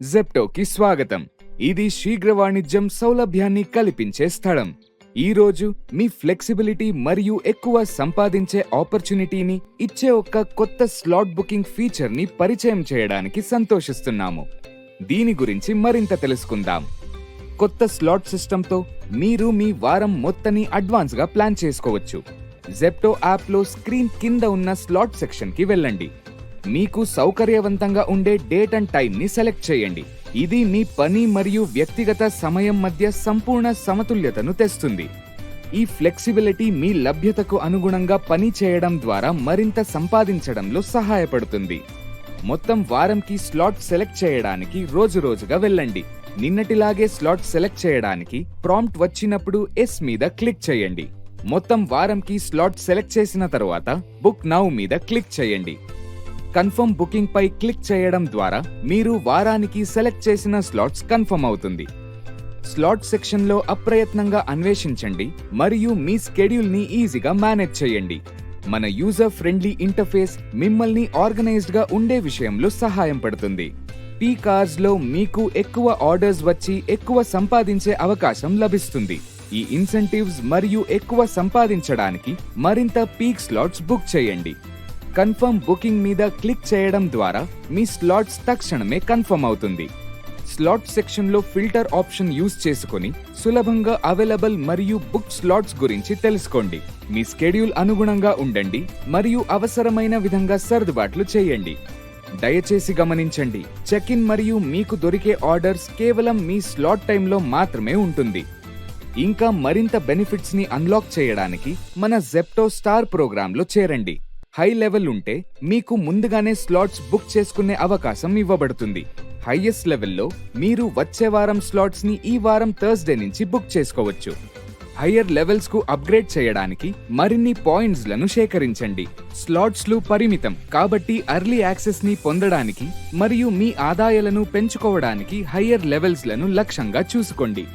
జెప్టోకి స్వాగతం. ఇది శీఘ్ర వాణిజ్యం సౌలభ్యాన్ని కల్పించే స్థలం. ఈ రోజు మీ ఫ్లెక్సిబిలిటీ మరియు ఎక్కువ సంపాదించే ఆపర్చునిటీని ఇచ్చే ఒక కొత్త స్లాట్ బుకింగ్ ఫీచర్ ని పరిచయం చేయడానికి సంతోషిస్తున్నాము. దీని గురించి మరింత తెలుసుకుందాం. కొత్త స్లాట్ సిస్టంతో మీరు మీ వారం మొత్తాన్ని అడ్వాన్స్ గా ప్లాన్ చేసుకోవచ్చు. జెప్టో యాప్లో స్క్రీన్ కింద ఉన్న స్లాట్ సెక్షన్ కి వెళ్ళండి. మీకు సౌకర్యవంతంగా ఉండే డేట్ అండ్ టైం ని సెలెక్ట్ చేయండి. ఇది మీ పని మరియు వ్యక్తిగత సమయం మధ్య సంపూర్ణ సమతుల్యతను తెస్తుంది. ఈ ఫ్లెక్సిబిలిటీ మీ లభ్యతకు అనుగుణంగా పని చేయడం ద్వారా మరింత సంపాదించడంలో సహాయపడుతుంది. మొత్తం వారంకి స్లాట్ సెలెక్ట్ చేయడానికి రోజుగా వెళ్ళండి. నిన్నటిలాగే స్లాట్ సెలెక్ట్ చేయడానికి ప్రాంప్ట్ వచ్చినప్పుడు ఎస్ మీద క్లిక్ చేయండి. మొత్తం వారంకి స్లాట్ సెలెక్ట్ చేసిన తరువాత బుక్ నౌ మీద క్లిక్ చేయండి. కన్ఫర్మ్ బుకింగ్ పై క్లిక్ చేయడం ద్వారా మీరు వారానికి సెలెక్ట్ చేసిన స్లాట్స్ కన్ఫర్మ్ అవుతుంది. స్లాట్ సెక్షన్ లో అప్రయత్నంగా అన్వేషించండి మరియు మీ స్కెడ్యూల్ ని ఈజీగా మేనేజ్ చేయండి. మన యూజర్ ఫ్రెండ్లీ ఇంటర్ఫేస్ మిమ్మల్ని ఆర్గనైజ్డ్ గా ఉండే విషయంలో సహాయం పడుతుంది. పీక్ అవర్స్ లో మీకు ఎక్కువ ఆర్డర్స్ వచ్చి ఎక్కువ సంపాదించే అవకాశం లభిస్తుంది. ఈ ఇన్సెంటివ్స్ మరియు ఎక్కువ సంపాదించడానికి మరింత పీక్ స్లాట్స్ బుక్ చేయండి. కన్ఫర్మ్ బుకింగ్ మీద క్లిక్ చేయడం ద్వారా మీ స్లాట్స్ తక్షణమే కన్ఫర్మ్ అవుతుంది. స్లాట్ సెక్షన్ లో ఫిల్టర్ ఆప్షన్ యూజ్ చేసుకుని సులభంగా అవైలబుల్ మరియు బుక్ స్లాట్స్ గురించి తెలుసుకోండి. మీ స్కెడ్యూల్ అనుగుణంగా ఉండండి మరియు అవసరమైన విధంగా సర్దుబాట్లు చేయండి. దయచేసి గమనించండి, చెక్ ఇన్ మరియు మీకు దొరికే ఆర్డర్స్ కేవలం మీ స్లాట్ టైంలో మాత్రమే ఉంటుంది. ఇంకా మరింత బెనిఫిట్స్ ని అన్లాక్ చేయడానికి మన జెప్టో స్టార్ ప్రోగ్రామ్ లో చేరండి. హై లెవెల్ ఉంటే మీకు ముందుగానే స్లాట్స్ బుక్ చేసుకునే అవకాశం ఇవ్వబడుతుంది. హైయెస్ట్ లెవెల్లో మీరు వచ్చే వారం స్లాట్స్ ని ఈ వారం థర్స్డే నుంచి బుక్ చేసుకోవచ్చు. హయ్యర్ లెవెల్స్ కు అప్గ్రేడ్ చేయడానికి మరిన్ని పాయింట్స్ లను సేకరించండి. స్లాట్స్ లు పరిమితం కాబట్టి ఎర్లీ యాక్సెస్ ని పొందడానికి మరియు మీ ఆదాయాలను పెంచుకోవడానికి హయ్యర్ లెవెల్స్ లను లక్ష్యంగా చూసుకోండి.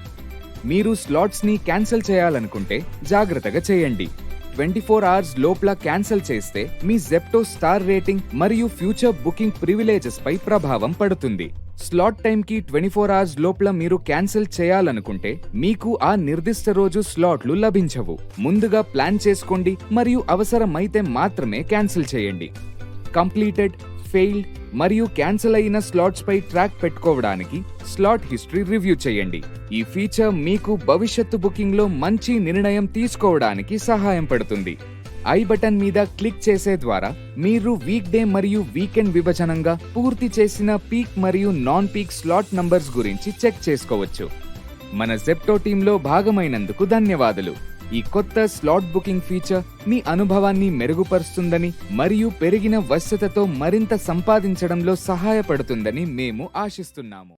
మీరు స్లాట్స్ ని క్యాన్సిల్ చేయాలనుకుంటే జాగ్రత్తగా చేయండి. 24 అవర్స్ లోపల క్యాన్సిల్ చేస్తే మీ జెప్టో స్టార్ రేటింగ్ మరియు ఫ్యూచర్ బుకింగ్ ప్రివిలేజెస్ పై ప్రభావం పడుతుంది. స్లాట్ టైం కి 24 అవర్స్ లోపల మీరు క్యాన్సిల్ చేయాలనుకుంటే మీకు ఆ నిర్దిష్ట రోజు స్లాట్లు లభించవు. ముందుగా ప్లాన్ చేసుకోండి మరియు అవసరమైతే మాత్రమే క్యాన్సిల్ చేయండి. కంప్లీటెడ్, ఫెయిల్డ్ మరియు క్యాన్సిల్ అయిన స్లాట్స్ పై ట్రాక్ పెట్టుకోవడానికి స్లాట్ హిస్టరీ రివ్యూ చేయండి. ఈ ఫీచర్ మీకు భవిష్యత్తు బుకింగ్ లో మంచి నిర్ణయం తీసుకోవడానికి సహాయం పడుతుంది. ఐ బటన్ మీద క్లిక్ చేసే ద్వారా మీరు వీక్ డే మరియు వీకెండ్ విభజనంగా పూర్తి చేసిన పీక్ మరియు నాన్ పీక్ స్లాట్ నంబర్స్ గురించి చెక్ చేసుకోవచ్చు. మన జెప్టో టీంలో భాగమైనందుకు ధన్యవాదాలు. ఈ కొత్త స్లాట్ బుకింగ్ ఫీచర్ మీ అనుభవాన్ని మెరుగుపరుస్తుందని మరియు పెరిగిన వశ్యతతో మరింత సంపాదించడంలో సహాయపడుతుందని మేము ఆశిస్తున్నాము.